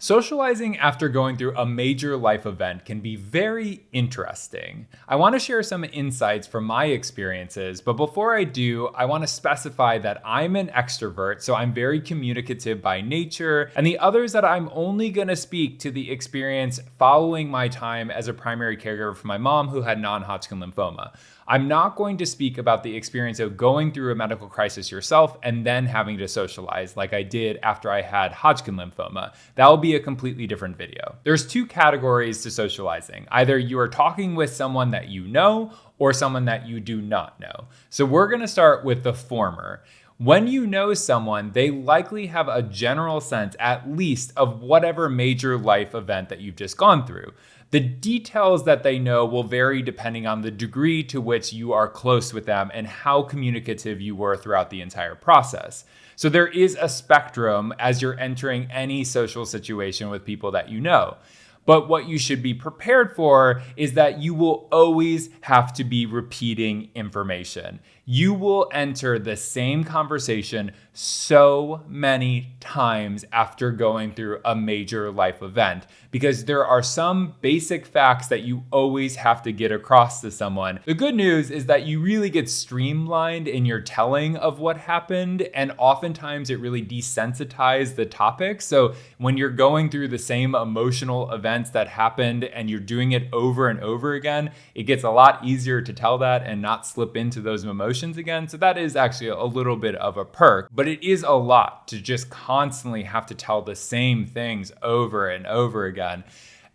Socializing after going through a major life event can be very interesting. I want to share some insights from my experiences, but before I do, I want to specify that I'm an extrovert, so I'm very communicative by nature, and the others that I'm only going to speak to the experience following my time as a primary caregiver for my mom who had non-Hodgkin lymphoma. I'm not going to speak about the experience of going through a medical crisis yourself and then having to socialize like I did after I had Hodgkin lymphoma. That will be a completely different video. There's two categories to socializing. Either you are talking with someone that you know or someone that you do not know. So we're going to start with the former. When you know someone, they likely have a general sense, at least, of whatever major life event that you've just gone through. The details that they know will vary depending on the degree to which you are close with them and how communicative you were throughout the entire process. So there is a spectrum as you're entering any social situation with people that you know. But what you should be prepared for is that you will always have to be repeating information. You will enter the same conversation so many times after going through a major life event because there are some basic facts that you always have to get across to someone. The good news is that you really get streamlined in your telling of what happened, and oftentimes it really desensitizes the topic. So when you're going through the same emotional events that happened and you're doing it over and over again, it gets a lot easier to tell that and not slip into those emotions again. So that is actually a little bit of a perk, but it is a lot to just constantly have to tell the same things over and over again.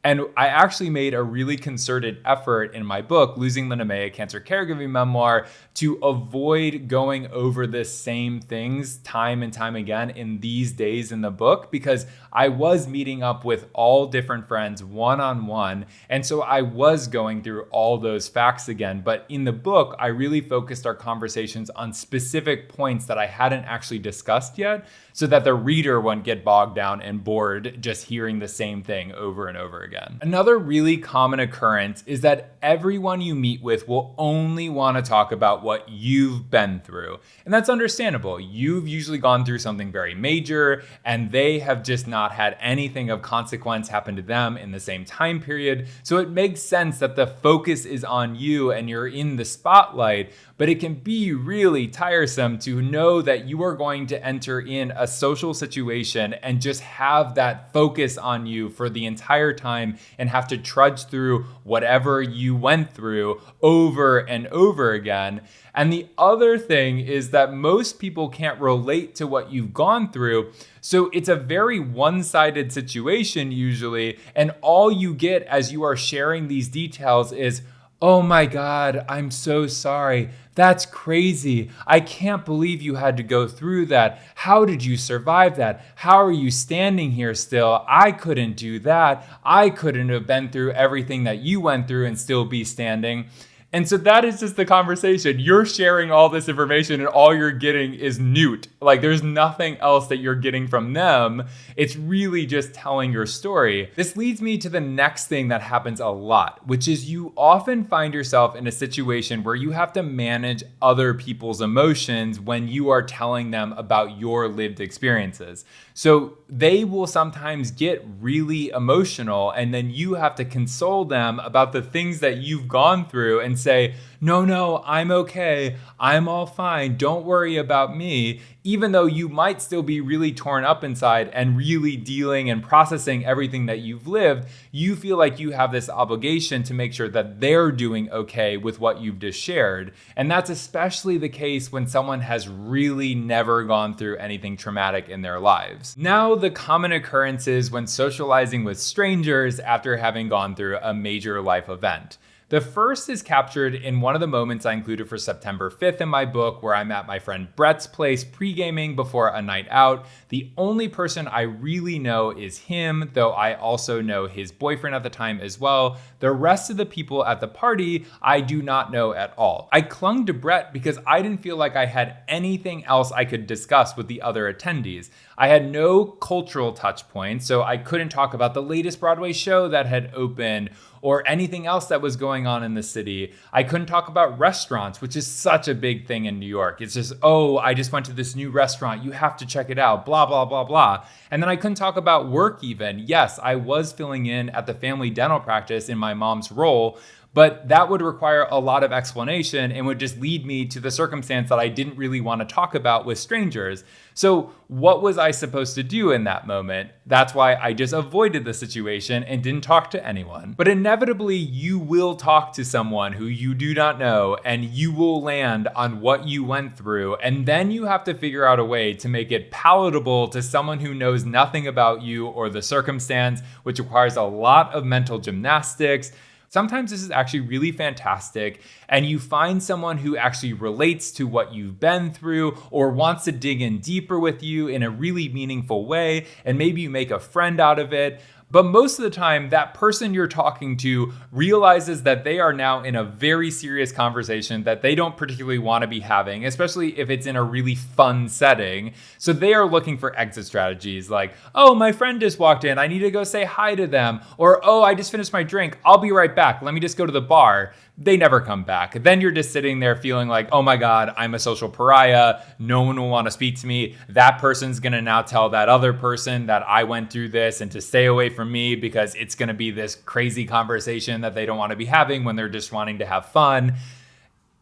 And I actually made a really concerted effort in my book, Losing Linda May, a Cancer Caregiving Memoir, to avoid going over the same things time and time again in these days in the book, because I was meeting up with all different friends one-on-one. And so I was going through all those facts again. But in the book, I really focused our conversations on specific points that I hadn't actually discussed yet, so that the reader wouldn't get bogged down and bored just hearing the same thing over and over again. Another really common occurrence is that everyone you meet with will only want to talk about what you've been through. And that's understandable. You've usually gone through something very major, and they have just not had anything of consequence happen to them in the same time period. So it makes sense that the focus is on you and you're in the spotlight, but it can be really tiresome to know that you are going to enter in a social situation and just have that focus on you for the entire time and have to trudge through whatever you went through over and over again. And the other thing is that most people can't relate to what you've gone through. So it's a very one-sided situation usually. And all you get as you are sharing these details is, "Oh my God, I'm so sorry. That's crazy. I can't believe you had to go through that. How did you survive that? How are you standing here still? I couldn't do that. I couldn't have been through everything that you went through and still be standing." And so that is just the conversation. You're sharing all this information and all you're getting is newt. Like there's nothing else that you're getting from them. It's really just telling your story. This leads me to the next thing that happens a lot, which is you often find yourself in a situation where you have to manage other people's emotions when you are telling them about your lived experiences. So they will sometimes get really emotional, and then you have to console them about the things that you've gone through and say, no, I'm okay. I'm all fine. Don't worry about me. Even though you might still be really torn up inside and really dealing and processing everything that you've lived, you feel like you have this obligation to make sure that they're doing okay with what you've just shared. And that's especially the case when someone has really never gone through anything traumatic in their lives. Now, the common occurrences when socializing with strangers after having gone through a major life event. The first is captured in one of the moments I included for September 5th in my book, where I'm at my friend Brett's place pre-gaming before a night out. The only person I really know is him, though I also know his boyfriend at the time as well. The rest of the people at the party, I do not know at all. I clung to Brett because I didn't feel like I had anything else I could discuss with the other attendees. I had no cultural touch points, so I couldn't talk about the latest Broadway show that had opened or anything else that was going on in the city. I couldn't talk about restaurants, which is such a big thing in New York. It's just, oh, I just went to this new restaurant. You have to check it out, blah, blah, blah, blah. And then I couldn't talk about work even. Yes, I was filling in at the family dental practice in my mom's role, but that would require a lot of explanation and would just lead me to the circumstance that I didn't really want to talk about with strangers. So what was I supposed to do in that moment? That's why I just avoided the situation and didn't talk to anyone. But inevitably, you will talk to someone who you do not know, and you will land on what you went through. And then you have to figure out a way to make it palatable to someone who knows nothing about you or the circumstance, which requires a lot of mental gymnastics. Sometimes this is actually really fantastic, and you find someone who actually relates to what you've been through or wants to dig in deeper with you in a really meaningful way, and maybe you make a friend out of it. But most of the time, that person you're talking to realizes that they are now in a very serious conversation that they don't particularly want to be having, especially if it's in a really fun setting. So they are looking for exit strategies like, oh, my friend just walked in. I need to go say hi to them. Or, oh, I just finished my drink. I'll be right back. Let me just go to the bar. They never come back. Then you're just sitting there feeling like, oh my God, I'm a social pariah. No one will want to speak to me. That person's going to now tell that other person that I went through this and to stay away from me because it's going to be this crazy conversation that they don't want to be having when they're just wanting to have fun.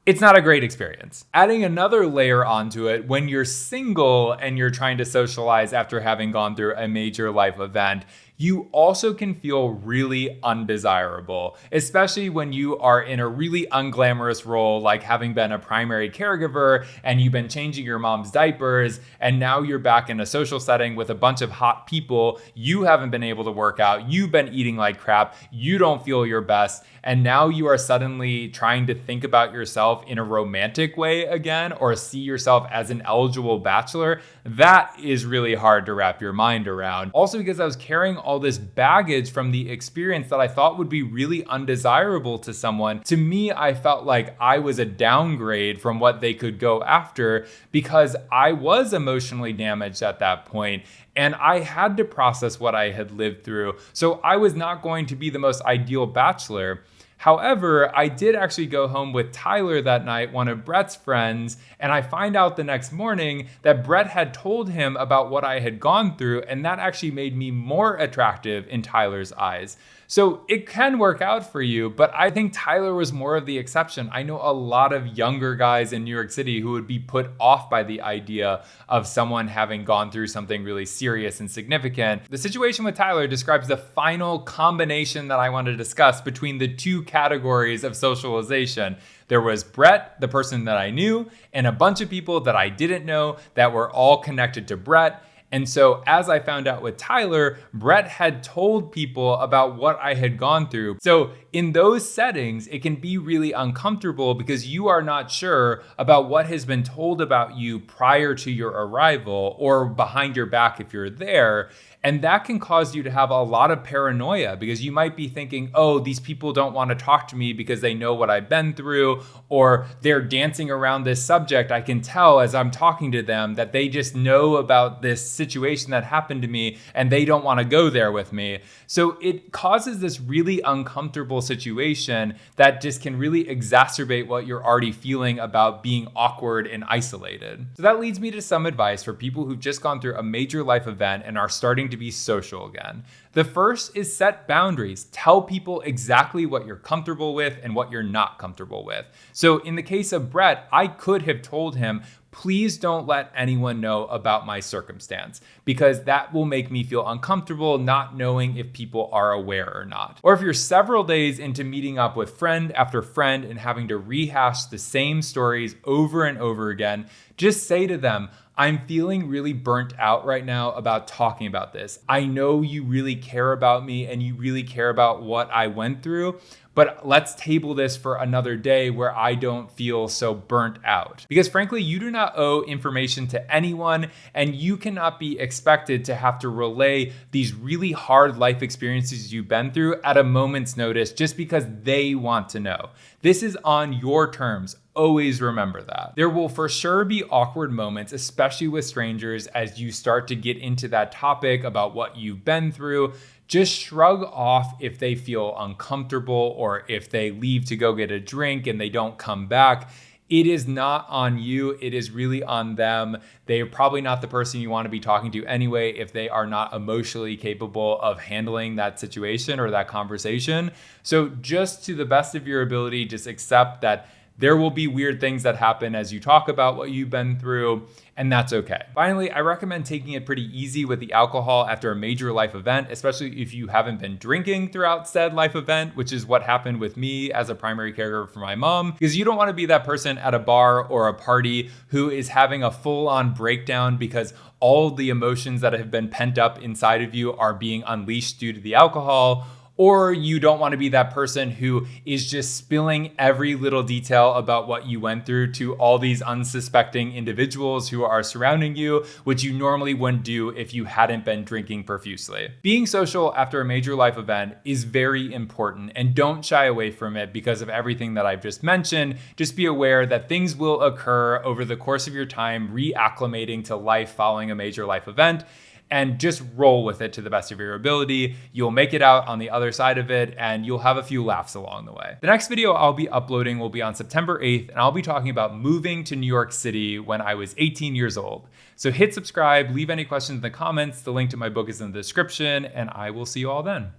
It's not a great experience. Adding another layer onto it, when you're single and you're trying to socialize after having gone through a major life event, you also can feel really undesirable, especially when you are in a really unglamorous role, like having been a primary caregiver and you've been changing your mom's diapers, and now you're back in a social setting with a bunch of hot people. You haven't been able to work out. You've been eating like crap. You don't feel your best. And now you are suddenly trying to think about yourself in a romantic way again, or see yourself as an eligible bachelor. That is really hard to wrap your mind around. Also, because I was carrying all this baggage from the experience that I thought would be really undesirable to someone. To me, I felt like I was a downgrade from what they could go after because I was emotionally damaged at that point. And I had to process what I had lived through. So I was not going to be the most ideal bachelor. However, I did actually go home with Tyler that night, one of Brett's friends, and I find out the next morning that Brett had told him about what I had gone through, and that actually made me more attractive in Tyler's eyes. So it can work out for you, but I think Tyler was more of the exception. I know a lot of younger guys in New York City who would be put off by the idea of someone having gone through something really serious and significant. The situation with Tyler describes the final combination that I want to discuss between the two categories of socialization. There was Brett, the person that I knew, and a bunch of people that I didn't know that were all connected to Brett. And so as I found out with Tyler, Brett had told people about what I had gone through. So in those settings, it can be really uncomfortable because you are not sure about what has been told about you prior to your arrival or behind your back if you're there. And that can cause you to have a lot of paranoia because you might be thinking, oh, these people don't want to talk to me because they know what I've been through, or they're dancing around this subject. I can tell as I'm talking to them that they just know about this situation that happened to me and they don't want to go there with me. So it causes this really uncomfortable situation that just can really exacerbate what you're already feeling about being awkward and isolated. So that leads me to some advice for people who've just gone through a major life event and are starting to be social again. The first is set boundaries. Tell people exactly what you're comfortable with and what you're not comfortable with. So in the case of Brett, I could have told him, please don't let anyone know about my circumstance because that will make me feel uncomfortable not knowing if people are aware or not. Or if you're several days into meeting up with friend after friend and having to rehash the same stories over and over again, just say to them, I'm feeling really burnt out right now about talking about this. I know you really care about me and you really care about what I went through, but let's table this for another day where I don't feel so burnt out. Because frankly, you do not owe information to anyone, and you cannot be expected to have to relay these really hard life experiences you've been through at a moment's notice just because they want to know. This is on your terms. Always remember that. There will for sure be awkward moments, especially with strangers, as you start to get into that topic about what you've been through. Just shrug off if they feel uncomfortable or if they leave to go get a drink and they don't come back. It is not on you. It is really on them. They are probably not the person you want to be talking to anyway if they are not emotionally capable of handling that situation or that conversation. So just to the best of your ability, just accept that there will be weird things that happen as you talk about what you've been through, and that's okay. Finally, I recommend taking it pretty easy with the alcohol after a major life event, especially if you haven't been drinking throughout said life event, which is what happened with me as a primary caregiver for my mom, because you don't want to be that person at a bar or a party who is having a full-on breakdown because all the emotions that have been pent up inside of you are being unleashed due to the alcohol. Or you don't want to be that person who is just spilling every little detail about what you went through to all these unsuspecting individuals who are surrounding you, which you normally wouldn't do if you hadn't been drinking profusely. Being social after a major life event is very important, and don't shy away from it because of everything that I've just mentioned. Just be aware that things will occur over the course of your time reacclimating to life following a major life event. And just roll with it to the best of your ability. You'll make it out on the other side of it, and you'll have a few laughs along the way. The next video I'll be uploading will be on September 8th, and I'll be talking about moving to New York City when I was 18 years old. So hit subscribe, leave any questions in the comments. The link to my book is in the description, and I will see you all then.